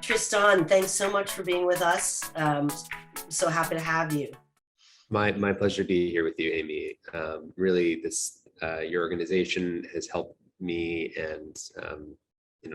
Tristan, thanks so much for being with us. So happy to have you. My pleasure to be here with you, Amy. Really, your organization has helped me and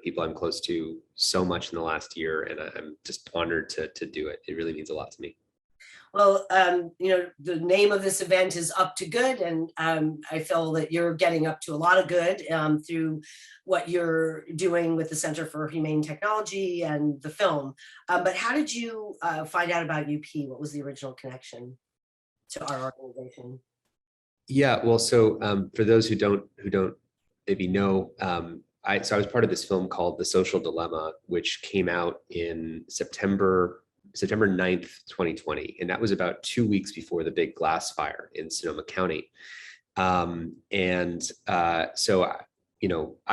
people I'm close to so much in the last year, and I'm just honored to do it. It really means a lot to me. Well, the name of this event is Up to Good, and I feel that you're getting up to a lot of good through what you're doing with the Center for Humane Technology and the film. But how did you find out about UP? What was the original connection to our organization? Yeah, well, so for those who don't maybe know, I was part of this film called The Social Dilemma, which came out in September 9th, 2020. And that was about 2 weeks before the big glass fire in Sonoma County. I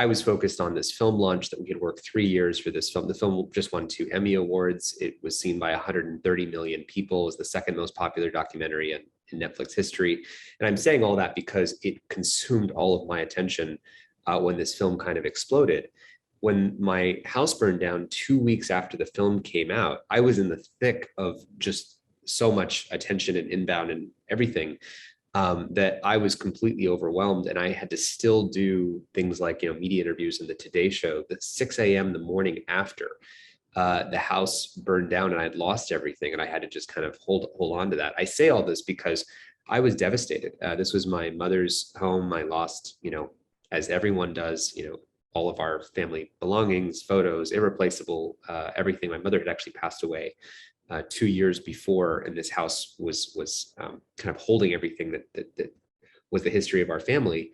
was focused on this film launch that we had worked 3 years for this film. The film just won 2 Emmy Awards. It was seen by 130 million people. It was the second most popular documentary in Netflix history. And I'm saying all that because it consumed all of my attention when this film kind of exploded. When my house burned down 2 weeks after the film came out, I was in the thick of just so much attention and inbound and everything that I was completely overwhelmed. And I had to still do things like, media interviews in the Today Show at 6 a.m. the morning after the house burned down and I had lost everything. And I had to just kind of hold on to that. I say all this because I was devastated. This was my mother's home. I lost, as everyone does, all of our family belongings, photos, irreplaceable, everything. My mother had actually passed away 2 years before, and this house was kind of holding everything that was the history of our family.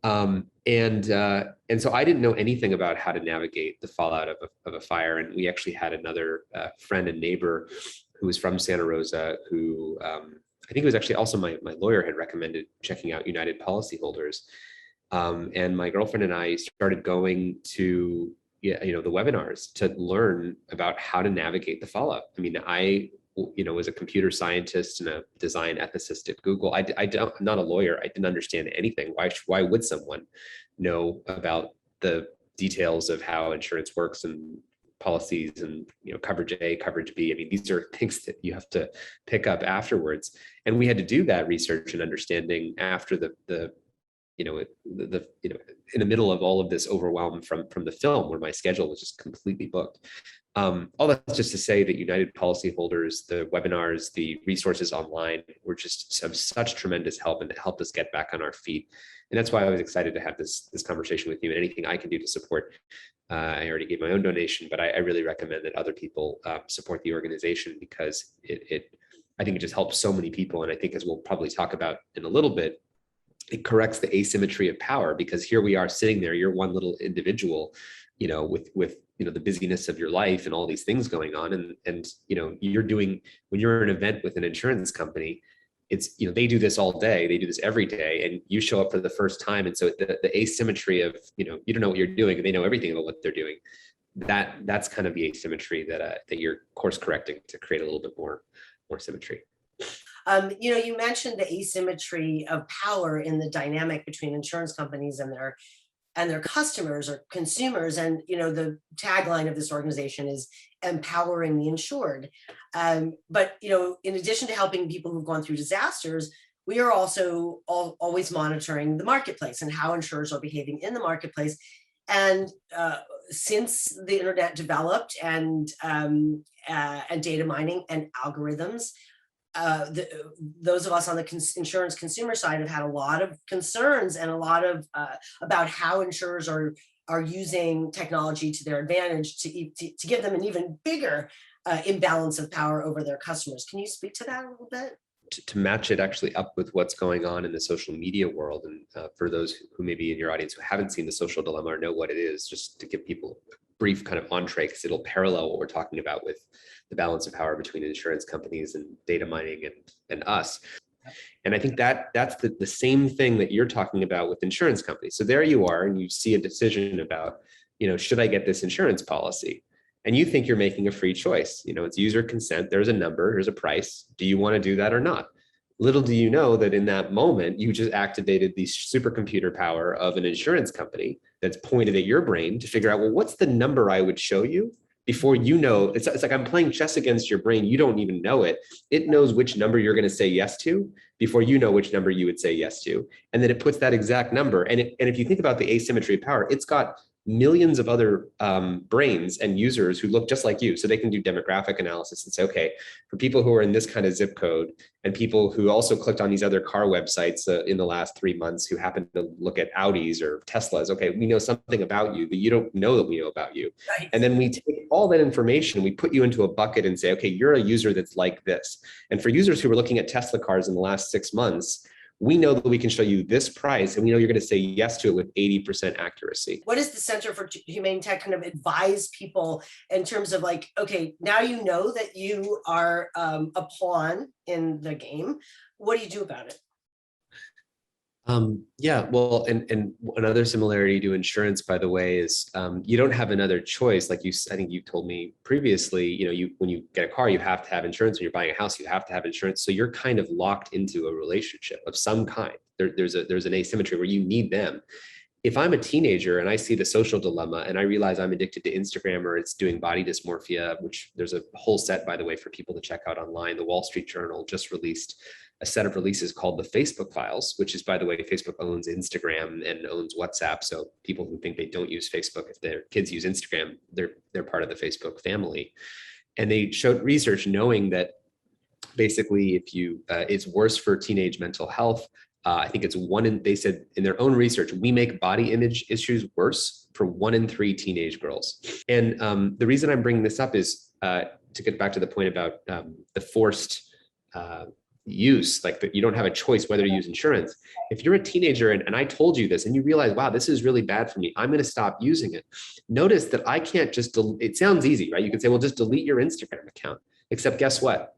And so I didn't know anything about how to navigate the fallout of a fire. And we actually had another friend and neighbor who was from Santa Rosa, who I think it was actually also my lawyer had recommended checking out United Policyholders. And my girlfriend and I started going to the webinars to learn about how to navigate the fallout. I mean, I was a computer scientist and a design ethicist at Google. I'm not a lawyer. I didn't understand anything. Why would someone know about the details of how insurance works and policies and coverage A, coverage B? I mean, these are things that you have to pick up afterwards. And we had to do that research and understanding after in the middle of all of this overwhelm from the film, where my schedule was just completely booked. All that's just to say that United Policyholders, the webinars, the resources online were just of such tremendous help, and it helped us get back on our feet. And that's why I was excited to have this conversation with you, and anything I can do to support. I already gave my own donation, but I really recommend that other people support the organization, because I think it just helps so many people. And I think, as we'll probably talk about in a little bit, it corrects the asymmetry of power, because here we are sitting there, you're one little individual, with the busyness of your life and all these things going on. And you're doing, when you're in an event with an insurance company, it's, they do this all day, they do this every day, and you show up for the first time. And so the asymmetry of, you don't know what you're doing and they know everything about what they're doing. That's kind of the asymmetry that you're course correcting to create a little bit more symmetry. You mentioned the asymmetry of power in the dynamic between insurance companies and their customers or consumers. And, the tagline of this organization is empowering the insured. But, in addition to helping people who've gone through disasters, we are also always monitoring the marketplace and how insurers are behaving in the marketplace. And since the internet developed and data mining and algorithms, those of us on the insurance consumer side have had a lot of concerns and a lot of about how insurers are using technology to their advantage to give them an even bigger imbalance of power over their customers. Can you speak to that a little bit? To match it actually up with what's going on in the social media world. And for those who may be in your audience who haven't seen The Social Dilemma or know what it is, just to give people a brief kind of entree, because it'll parallel what we're talking about with the balance of power between insurance companies and data mining and us. And I think that's the same thing that you're talking about with insurance companies. So there you are, and you see a decision about, should I get this insurance policy? And you think you're making a free choice. It's user consent. There's a number, there's a price. Do you want to do that or not? Little do you know that in that moment, you just activated the supercomputer power of an insurance company that's pointed at your brain to figure out, well, what's the number I would show you before you know, it's like I'm playing chess against your brain. You don't even know it. It knows which number you're going to say yes to before you know which number you would say yes to. And then it puts that exact number. And if you think about the asymmetry of power, it's got millions of other brains and users who look just like you. So they can do demographic analysis and say, okay, for people who are in this kind of zip code and people who also clicked on these other car websites in the last 3 months who happen to look at Audis or Teslas, okay, we know something about you that you don't know that we know about you. Right. And then we take all that information, we put you into a bucket and say, okay, you're a user that's like this. And for users who were looking at Tesla cars in the last 6 months, we know that we can show you this price and we know you're going to say yes to it with 80% accuracy. What does the Center for Humane Tech kind of advise people in terms of like, okay, now you know that you are a pawn in the game. What do you do about it? Yeah, well, and another similarity to insurance, by the way, is you don't have another choice. Like I think you told me previously, when you get a car, you have to have insurance. When you're buying a house, you have to have insurance. So you're kind of locked into a relationship of some kind. There's an asymmetry where you need them. If I'm a teenager and I see the social dilemma and I realize I'm addicted to Instagram or it's doing body dysmorphia, which there's a whole set, by the way, for people to check out online. The Wall Street Journal just released a set of releases called the Facebook Files, which is, by the way, Facebook owns Instagram and owns WhatsApp. So people who think they don't use Facebook, if their kids use Instagram, they're part of the Facebook family. And they showed research knowing that basically if it's worse for teenage mental health. I think it's they said in their own research, we make body image issues worse for 1 in 3 teenage girls. And the reason I'm bringing this up is to get back to the point about the forced use, like that you don't have a choice whether to use insurance. If you're a teenager and I told you this and you realize, wow, this is really bad for me, I'm going to stop using it. Notice that I can't just, it sounds easy, right? You can say, well, just delete your Instagram account. Except guess what?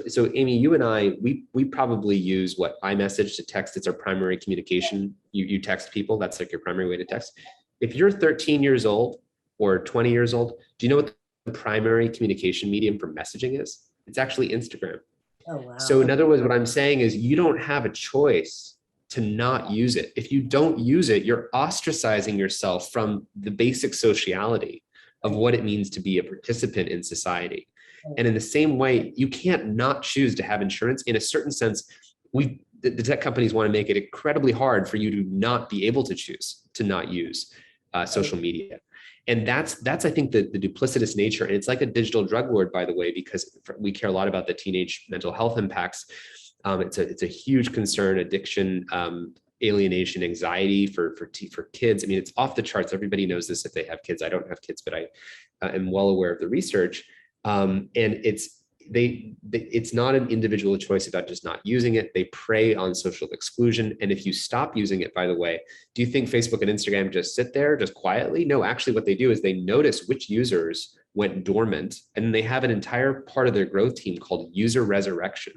So Amy, you and I, we probably use what iMessage to text. It's our primary communication. You text people. That's like your primary way to text. If you're 13 years old or 20 years old, do you know what the primary communication medium for messaging is? It's actually Instagram. Oh, wow. So in other words, what I'm saying is you don't have a choice to not use it. If you don't use it, you're ostracizing yourself from the basic sociality of what it means to be a participant in society. And in the same way, you can't not choose to have insurance. In a certain sense, the tech companies want to make it incredibly hard for you to not be able to choose to not use social media. And that's I think the duplicitous nature. And it's like a digital drug lord, by the way, because we care a lot about the teenage mental health impacts. It's a huge concern, addiction, alienation, anxiety for kids. I mean, it's off the charts. Everybody knows this if they have kids. I don't have kids, but I am well aware of the research. And it's not an individual choice about just not using it. They prey on social exclusion. And if you stop using it, by the way, do you think Facebook and Instagram just sit there just quietly? No, actually what they do is they notice which users went dormant, and they have an entire part of their growth team called user resurrection.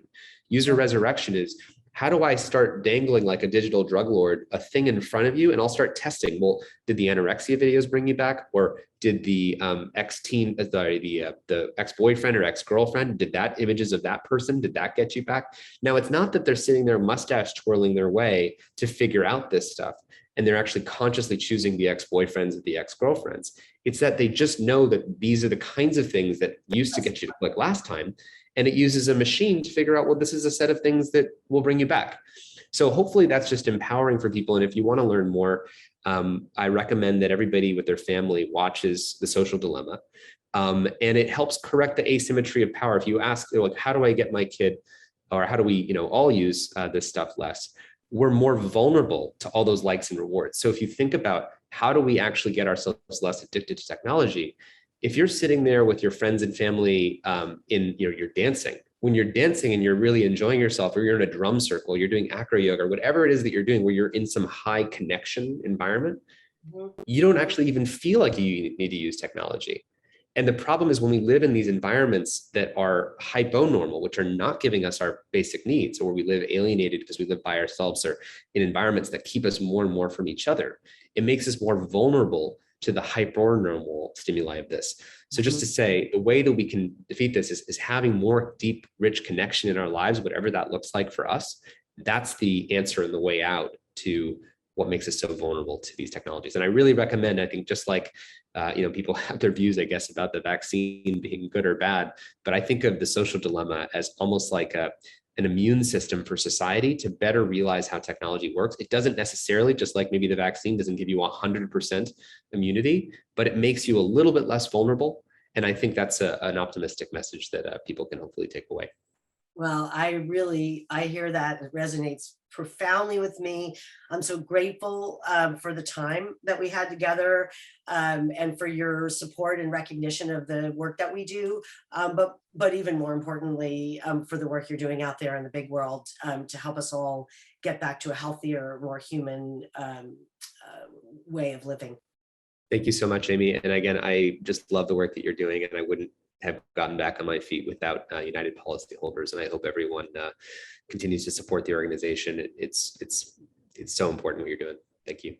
User resurrection is, how do I start dangling like a digital drug lord a thing in front of you, and I'll start testing? Well, did the anorexia videos bring you back, or did the the ex-boyfriend or ex-girlfriend, did that images of that person, did that get you back? Now, it's not that they're sitting there mustache twirling their way to figure out this stuff, and they're actually consciously choosing the ex-boyfriends or the ex-girlfriends. It's that they just know that these are the kinds of things that used to get you to click last time. And it uses a machine to figure out, well, this is a set of things that will bring you back. So hopefully that's just empowering for people. And if you want to learn more, I recommend that everybody with their family watches The Social Dilemma. And it helps correct the asymmetry of power. If you ask, like, how do I get my kid, or how do we, all use this stuff less? We're more vulnerable to all those likes and rewards. So if you think about how do we actually get ourselves less addicted to technology, if you're sitting there with your friends and family you're dancing, when you're dancing and you're really enjoying yourself, or you're in a drum circle, you're doing acro yoga, or whatever it is that you're doing, where you're in some high connection environment, you don't actually even feel like you need to use technology. And the problem is when we live in these environments that are hyponormal, which are not giving us our basic needs, or we live alienated because we live by ourselves, or in environments that keep us more and more from each other, it makes us more vulnerable to the hypernormal stimuli of this. So just to say, the way that we can defeat this is having more deep, rich connection in our lives, whatever that looks like for us. That's the answer and the way out to what makes us so vulnerable to these technologies. And I really recommend, I think just like, people have their views, I guess, about the vaccine being good or bad, but I think of the social dilemma as almost like an immune system for society to better realize how technology works. It doesn't necessarily, just like maybe the vaccine doesn't give you 100% immunity, but it makes you a little bit less vulnerable. And I think that's an optimistic message that people can hopefully take away. Well, I hear that. It resonates profoundly with me. I'm so grateful for the time that we had together, and for your support and recognition of the work that we do. But even more importantly, for the work you're doing out there in the big world, to help us all get back to a healthier, more human way of living. Thank you so much, Amy. And again, I just love the work that you're doing, and I wouldn't have gotten back on my feet without United policyholders. And I hope everyone continues to support the organization. It's so important what you're doing. Thank you.